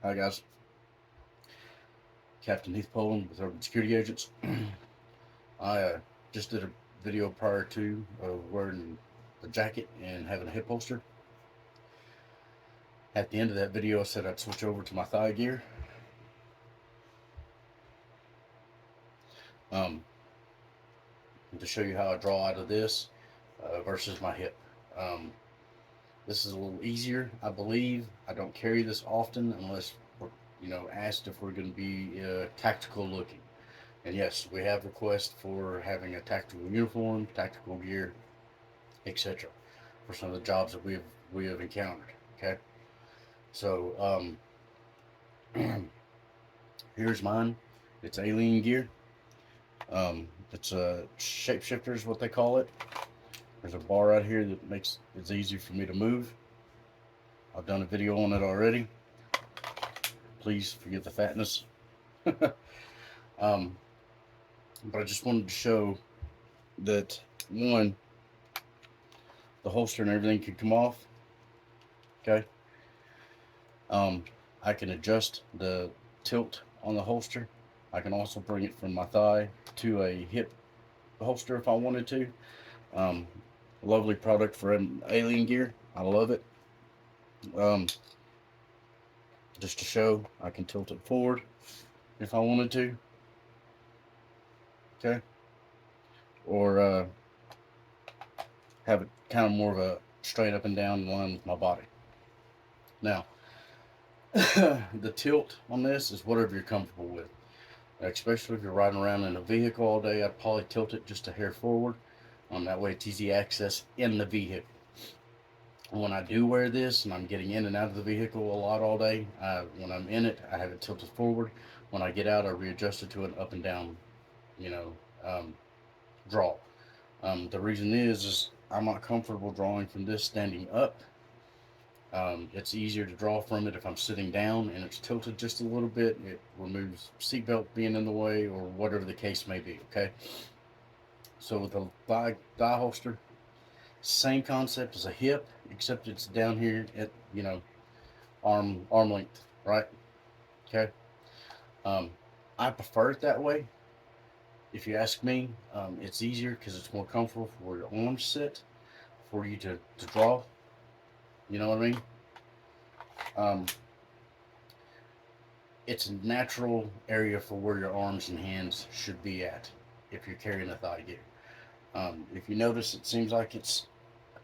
Hi guys, Captain Heath Poland with Urban Security Agents. I just did a video prior to of wearing a jacket and having a hip holster. At the end of that video, I said I'd switch over to my thigh gear um, to show you how I draw out of this versus my hip. Um, this is a little easier, I believe. I don't carry this often unless we're, asked if we're going to be tactical looking. And yes, we have requests for having a tactical uniform, tactical gear, etc. for some of the jobs that we have encountered. Okay, so here's mine. It's alien gear. It's a shapeshifter is what they call it. There's a bar right here that makes it easy for me to move. I've done a video on it already. Please forgive the fatness. um, but I just wanted to show that one, the holster and everything can come off. Okay. Um, I can adjust the tilt on the holster. I can also bring it from my thigh to a hip holster if I wanted to. Um, Lovely product for an alien gear. I love it. Um, just to show, I can tilt it forward if I wanted to. Okay, or have it kind of more of a straight up and down in line with my body. Now, the tilt on this is whatever you're comfortable with. Especially if you're riding around in a vehicle all day, I'd probably tilt it just a hair forward. That way it's easy access in the vehicle. When I do wear this and I'm getting in and out of the vehicle a lot all day, when I'm in it, I have it tilted forward. When I get out, I readjust it to an up and down, you know, um, draw. The reason is I'm not comfortable drawing from this standing up. It's easier to draw from it if I'm sitting down and it's tilted just a little bit. It removes seatbelt being in the way or whatever the case may be. Okay. So with the thigh holster, same concept as a hip, except it's down here at arm length, right? Okay. Um, I prefer it that way. If you ask me, it's easier because it's more comfortable for where your arms sit, for you to draw. You know what I mean? Um, it's a natural area for where your arms and hands should be at if you're carrying a thigh gear. If you notice, it seems like it's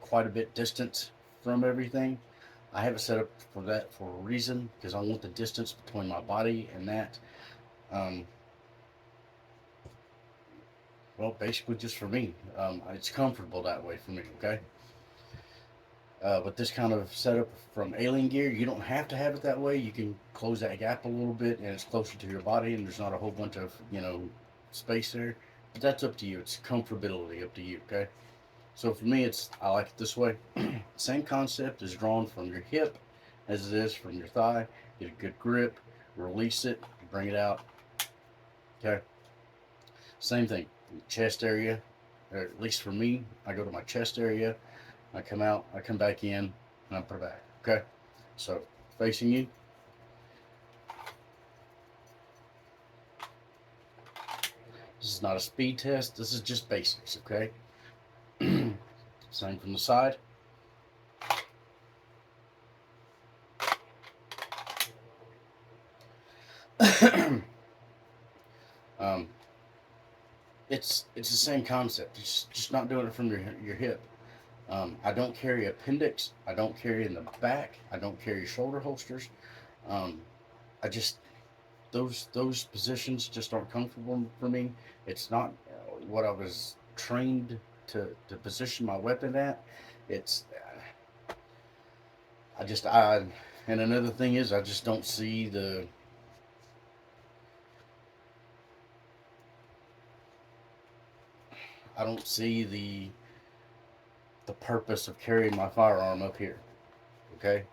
quite a bit distant from everything. I have it set up for that for a reason because I want the distance between my body and that. Um, well, basically just for me. It's comfortable that way for me. Okay. With this kind of setup from Alien Gear, you don't have to have it that way. You can close that gap a little bit, and it's closer to your body, and there's not a whole bunch of space there. But that's up to you. It's comfortability up to you. Okay. So for me, I like it this way. Same concept is drawn from your hip as it is from your thigh. Get a good grip, release it, bring it out. Okay. Same thing. Chest area, or at least for me, I go to my chest area. I come out, I come back in, and I put it back. Okay. So facing you. This is not a speed test. This is just basics. Okay. Same from the side. um, it's the same concept. It's just not doing it from your hip. I don't carry appendix. I don't carry in the back. I don't carry shoulder holsters. Um, I just those positions just aren't comfortable for me. It's not what I was trained to position my weapon at. It's I just I and another thing is I just don't see I don't see the purpose of carrying my firearm up here. Okay,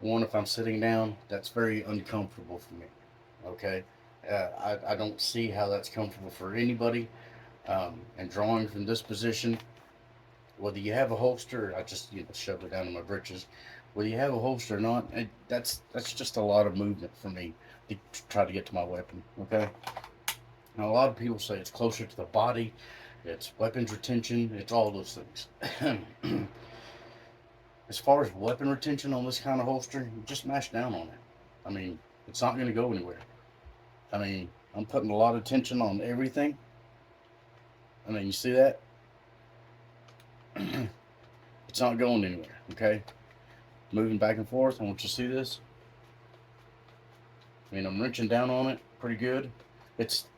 one, if I'm sitting down, that's very uncomfortable for me. Okay, I don't see how that's comfortable for anybody. And drawing from this position, whether you have a holster, I just shoved it down in my britches. whether you have a holster or not, that's just a lot of movement for me to try to get to my weapon. Okay. Now a lot of people say it's closer to the body, it's weapons retention, it's all those things. As far as weapon retention on this kind of holster, you just mash down on it. I mean, it's not going to go anywhere. I mean, I'm putting a lot of tension on everything. I mean, you see that? It's not going anywhere, okay? Moving back and forth. I want you to see this. I mean, I'm wrenching down on it pretty good.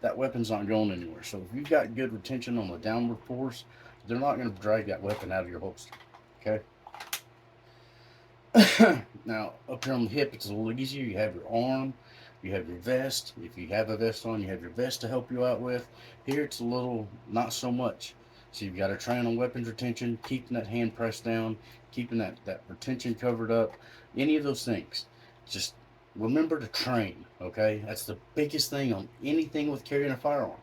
That weapon's not going anywhere. So if you've got good retention on the downward force, they're not going to drag that weapon out of your holster, okay? Now, up here on the hip, it's a little easier. You have your arm, you have your vest. If you have a vest on, you have your vest to help you out with. Here, it's a little, not so much. So you've got to train on weapons retention, keeping that hand pressed down, keeping that retention covered up, any of those things. Just remember to train, okay? That's the biggest thing on anything with carrying a firearm.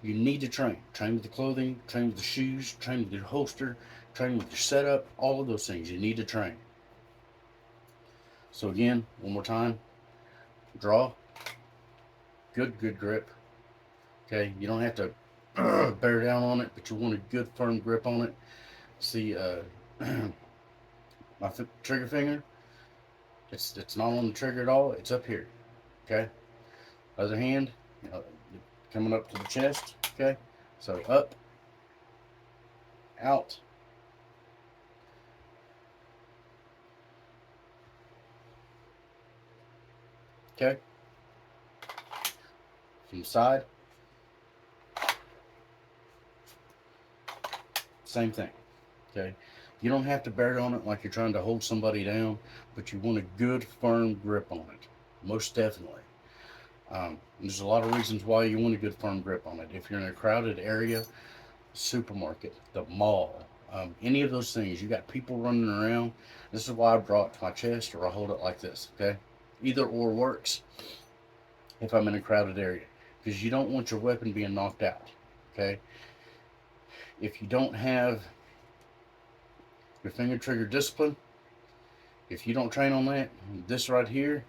You need to train. Train with the clothing, train with the shoes, train with your holster, train with your setup, all of those things. You need to train. So again, one more time, draw, good grip, okay? You don't have to bear down on it, but you want a good firm grip on it. See, my trigger finger, it's not on the trigger at all, it's up here, okay? Other hand, coming up to the chest, okay? So up, out, okay? From the side, same thing, okay? You don't have to bear on it like you're trying to hold somebody down, but you want a good firm grip on it, most definitely. There's a lot of reasons why you want a good firm grip on it. If you're in a crowded area, supermarket, the mall, any of those things, you got people running around. This is why I draw it to my chest or I hold it like this, okay? Either or works if I'm in a crowded area, because you don't want your weapon being knocked out, okay? If you don't have your finger trigger discipline, if you don't train on that, this right here,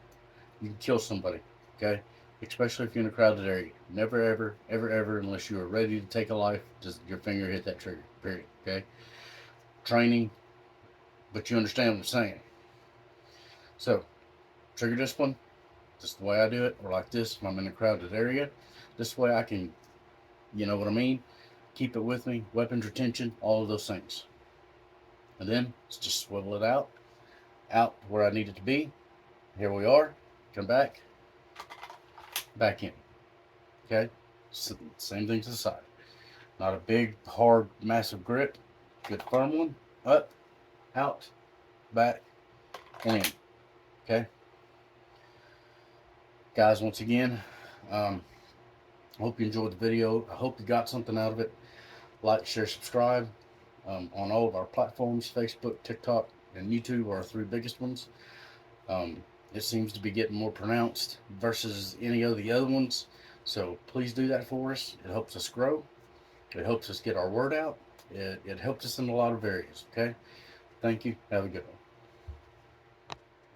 you can kill somebody, okay? Especially if you're in a crowded area. Never, ever, unless you are ready to take a life, does your finger hit that trigger, period, okay? Training, but you understand what I'm saying. So, trigger discipline, just the way I do it, or like this if I'm in a crowded area. This way I can, you know what I mean, keep it with me, weapons retention, all of those things. And then, let's just swivel it out where I need it to be. Here we are, come back in, okay? So, same thing to the side. Not a big, hard, massive grip, good firm one, up, out, back, and in, okay? Guys, once again, I hope you enjoyed the video. I hope you got something out of it. Like, share, subscribe on all of our platforms. Facebook, TikTok, and YouTube are our three biggest ones. It seems to be getting more pronounced versus any of the other ones. So please do that for us. It helps us grow. It helps us get our word out. It helps us in a lot of areas. Okay? Thank you. Have a good one.